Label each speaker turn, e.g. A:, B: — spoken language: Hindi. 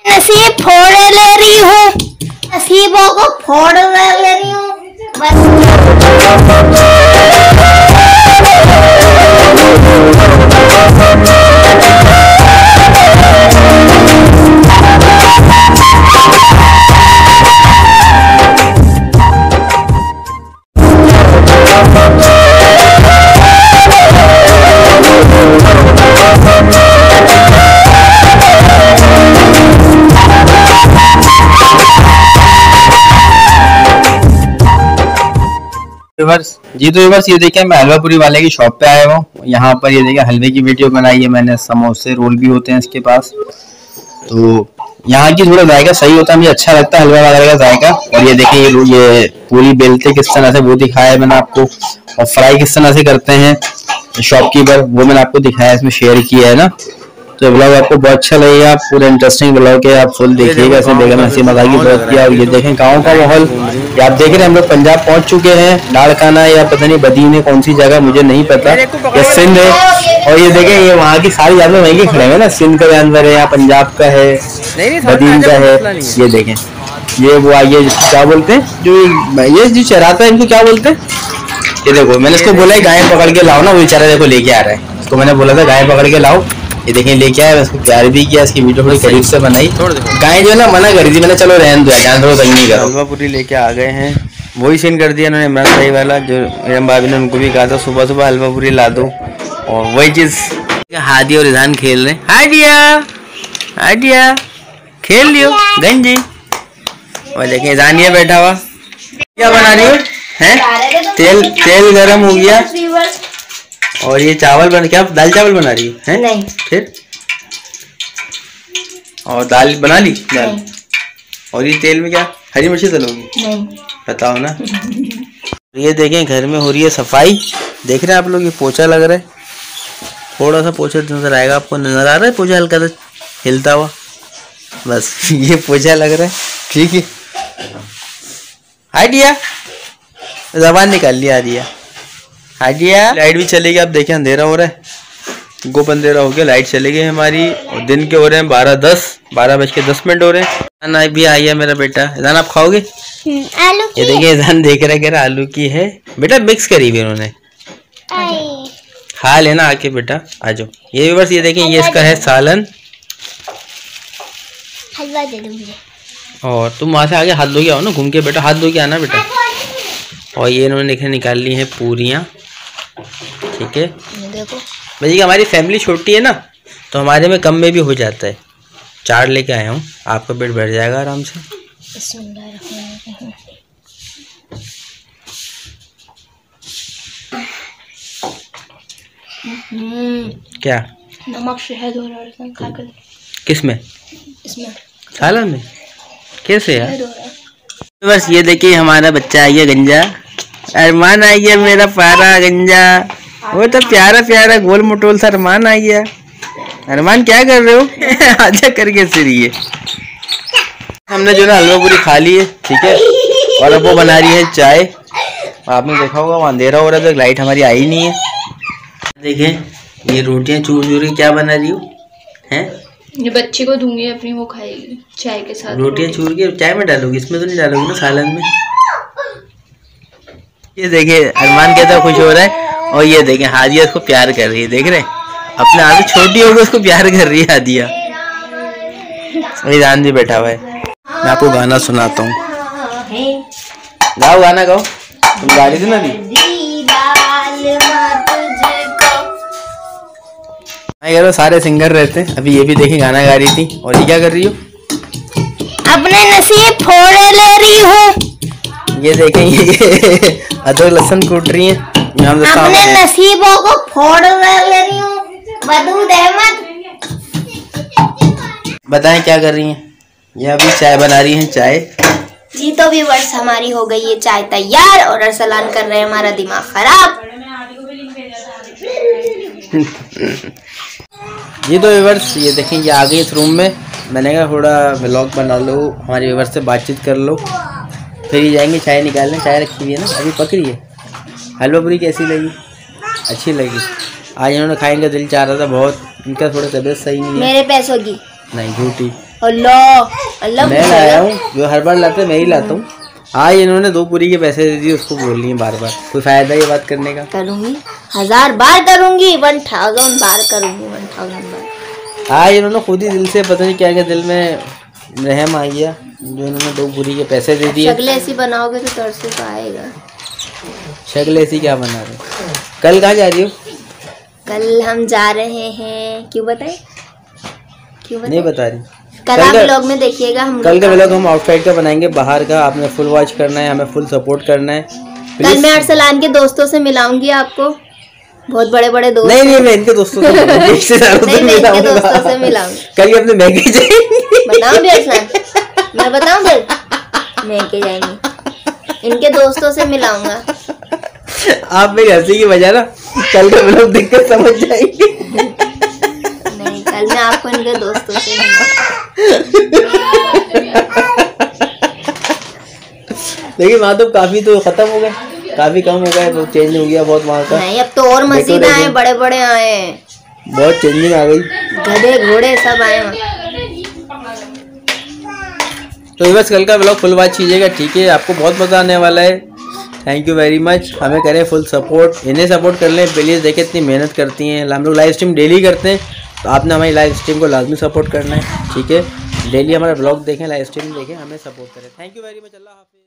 A: नसीब फोड़ ले रही हूँ, नसीबों को फोड़ ले रही हूँ
B: जी। तो व्यूअर्स ये देखिए मैं हलवापुरी वाले की शॉप पे आया हूँ। यहाँ पर ये देखिए हलवे की वीडियो बनाई है मैंने, समोसे रोल भी होते हैं इसके पास। तो यहाँ की थोड़ा जायका सही होता है, मुझे अच्छा लगता है हलवा वगैरह का जायका। और ये देखिए ये पूरी बेलते किस तरह से वो दिखाया है मैंने आपको, और फ्राई किस तरह से करते हैं शॉपकीपर वो मैंने आपको दिखाया, इसमें शेयर किया है ना। तो ब्लॉग आपको बहुत अच्छा लगेगा, पूरा इंटरेस्टिंग ब्लॉग है, आप फुल देखिएगा। ऐसे बेगम हंसी मजाक की बात किया। और ये देखें गांव का माहौल, आप देख रहे हैं हम लोग पंजाब पहुंच चुके हैं। लाड़काना या पता नहीं बदीन है कौन सी जगह मुझे नहीं पता, ये सिंध है। और ये देखें ये वहाँ की सारी जानवर वहीं के खड़े हैं ना, सिंध का जानवर है या पंजाब का है, बदीन का है। ये देखें ये वो आइए क्या बोलते हैं जो चराता है इनको क्या बोलते हैं। ये देखो मैंने इसको बोला है गाय पकड़ के लाओ ना, वो बेचारा देखो लेके आ रहा है। इसको मैंने बोला था गाय पकड़ के लाओ, ये देखें लेके आया। इसको प्यार भी किया, इसकी वीडियो थोड़ी करीब से बनाई। गाय जो है ना मना करी थी, मैंने चलो रहने दो जानवरों तक नहीं करो। हलवापुरी लेके आ गए हैं, वही सीन कर दिया इन्होंने इमरान भाई वाला, जो मेरे भाभी ने उनको भी कहा था सुबह सुबह हलवापुरी ला दो। और वही चीज हादी और रिजान खेल रहे हैं। हादिया खेल लियो गंजी। और देखें रिजानिया बैठा हुआ, क्या बना रही हो हैं? तेल गरम हो गया और ये चावल बन, क्या दाल चावल बना रही है? नहीं। फिर और दाल बना ली दाल। और ये तेल में क्या हरी मिर्ची तलोगी? नहीं। बताओ ना। ये देखें घर में हो रही है सफाई, देख रहे हैं आप लोग, ये पोछा लग रहा है, थोड़ा सा पोछा नजर आएगा आपको, नजर आ रहा है पोछा हल्का सा हिलता हुआ, बस ये पोछा लग रहा है। ठीक है आइडिया, जबान निकाल लिया आइडिया। लाइट भी चलेगी, आप देखें अंधेरा हो रहा है, गोप अंधेरा हो गया, लाइट चली गई हमारी। और दिन के हो रहे हैं 12:10 हो रहे हैं। खाना भी आई है मेरा बेटा। ईजान आप खाओगे?
A: आलू की।
B: ये देखिए ईजान देख रहा है, कह रहा आलू की है बेटा, मिक्स करी हुई उन्होंने, खा लेना आके बेटा, आ जाओ। ये भी बस ये देखिए ये इसका है सालन,
A: हलवा दे दो मुझे।
B: और तुम वहां से आगे हाथ धो के आओ ना, घूम के बेटा, हाथ धो के आना बेटा। और ये इन्होंने निकाल ली है पूरियाँ, ठीक है।
A: देखो
B: भाई हमारी फैमिली छोटी है ना, तो हमारे में कम में भी हो जाता है। 4 लेके आया हूँ, आपका पेट भर जाएगा आराम से। क्या
A: नमक शहद हो रहा है?
B: किस में?
A: इसमें
B: सालन में कैसे यार? बस ये देखिए हमारा बच्चा आई है गंजा, अरमान आई है मेरा प्यारा गंजा, वो तो प्यारा प्यारा गोल मटोल सा अरमान आई है। अरमान क्या कर रहे हो? आजा करके सिरिए। हमने जो ना हलवा पूरी खा ली है, ठीक है। और अब वो बना रही है चाय, आपने देखा होगा वहाँ अंधेरा हो रहा था, लाइट हमारी आई नहीं है। देखें ये रोटियां चूर चूर के क्या बना रही हो हैं?
C: ये बच्चे को दूंगी अपनी, वो खाएगी चाय के साथ।
B: रोटियां चूर के चाय में डालोगी? इसमें तो नहीं डालोगी ना, सालन में। ये देखिए अरमान कैसा खुश हो रहा है। और ये देखें हादिया उसको प्यार कर रही है, देख रहे हैं अपने आप से छोटी होगी उसको प्यार कर रही है हादिया। ईजान भी बैठा हुआ है। मैं आपको गाना सुनाता हूँ, गाओ गाना गाओ, तुम गा रही थी ना अभी। सारे सिंगर रहते हैं, अभी ये भी देखिए गाना गा रही थी। और ये क्या कर रही हो?
A: अपने नसीब फोड़ ले रही हूँ।
B: ये देखें ये अदरक लहसुन कूट रही है,
A: अपने नसीबों को फोड़ ले रही हूँ। बदूद अहमद
B: बताएं क्या कर रही हैं? ये अभी चाय बना रही हैं, चाय
A: जी। तो व्यूअर्स हमारी हो गई है चाय तैयार, और अरसलान कर रहे हैं हमारा दिमाग खराब।
B: जी तो व्यूअर्स ये देखें ये आ गई इस रूम में, मैंने कहा थोड़ा व्लॉग बना लो, हमारे व्यूअर्स से बातचीत कर लो, फिर ही जाएंगे चाय निकालने। चाय रखी हुई है ना, अभी पक रही है। हलवा पूरी कैसी लगी? अच्छी लगी। आज इन्होंने खाएंगे, दिल चाह रहा था बहुत, इनका थोड़ा तबीयत सही नहीं है।
A: मेरे पैसों की
B: नहीं, झूठी।
A: अल्लाह अल्लाह
B: मैं लाया हूँ, जो हर बार लाते मैं ही लाता हूँ। आज इन्होंने 2 पूरी के पैसे दे दिए, उसको बोल रही है बार बार। कोई फायदा ये बात करने का?
A: करूँगी 1000 बार करूँगी, 1000 बार करूँगी, 1000 बार।
B: आज इन्होंने खुद ही दिल से पता नहीं क्या क्या दिल में रहम आ गया, जो इन्होंने 2 पूरी के पैसे दे दिए।
A: शक्ल ऐसी बनाओगे तो तरसे तो आएगा।
B: शक्ल ऐसी क्या बना रहे? कल कहाँ जा रही हो?
A: कल हम जा रहे हैं, क्यों बताए?
B: नहीं बता रही।
A: कल आप व्लॉग में देखिएगा। हम
B: कल का व्लॉग हम आउटसाइड का बनाएंगे, बाहर का। आपने फुल वॉच करना है, हमें फुल सपोर्ट करना है।
A: कल मैं अरसलान के दोस्तों से मिलाऊंगी आपको, बहुत बड़े बड़े दोस्त।
B: नहीं मैं इनके दोस्तों से
A: नहीं, मैं इनके दोस्तों से मिलाऊंगी।
B: कल अपने मैके जाएंगे।
A: बताऊं भी अरसलान, मैं बताऊं फिर मैके जाएंगे, इनके दोस्तों से मिलाऊंगा।
B: आप मेरी हंसी की वजह ना कल का व्लॉग देखकर समझ जाएंगे।
A: नहीं, कल मैं आपको इनके दोस्तों से
B: देखिए वहाँ तो काफी तो खत्म हो गए, काफी कम हो गए, बहुत चेंज हो गया बहुत वहाँ का।
A: नहीं, अब तो और मस्जिद आए, बड़े बड़े आए,
B: बहुत चेंजिंग आ गई,
A: गधे घोड़े सब आए।
B: तो बस कल का व्लॉग फुल वॉच कीजिएगा, ठीक है? आपको बहुत मजा आने वाला है। Thank you very much. हमें करें फुल सपोर्ट, इन्हें सपोर्ट कर लें प्लीज़। देखिए इतनी मेहनत करती हैं, हम लोग लाइव स्ट्रीम डेली करते हैं, तो आपने हमारी लाइव स्ट्रीम को लाजमी सपोर्ट करना है, ठीक है? डेली हमारा व्लॉग देखें, लाइव स्ट्रीम देखें, हमें सपोर्ट करें। Thank you very much. अल्लाह हाफिज़।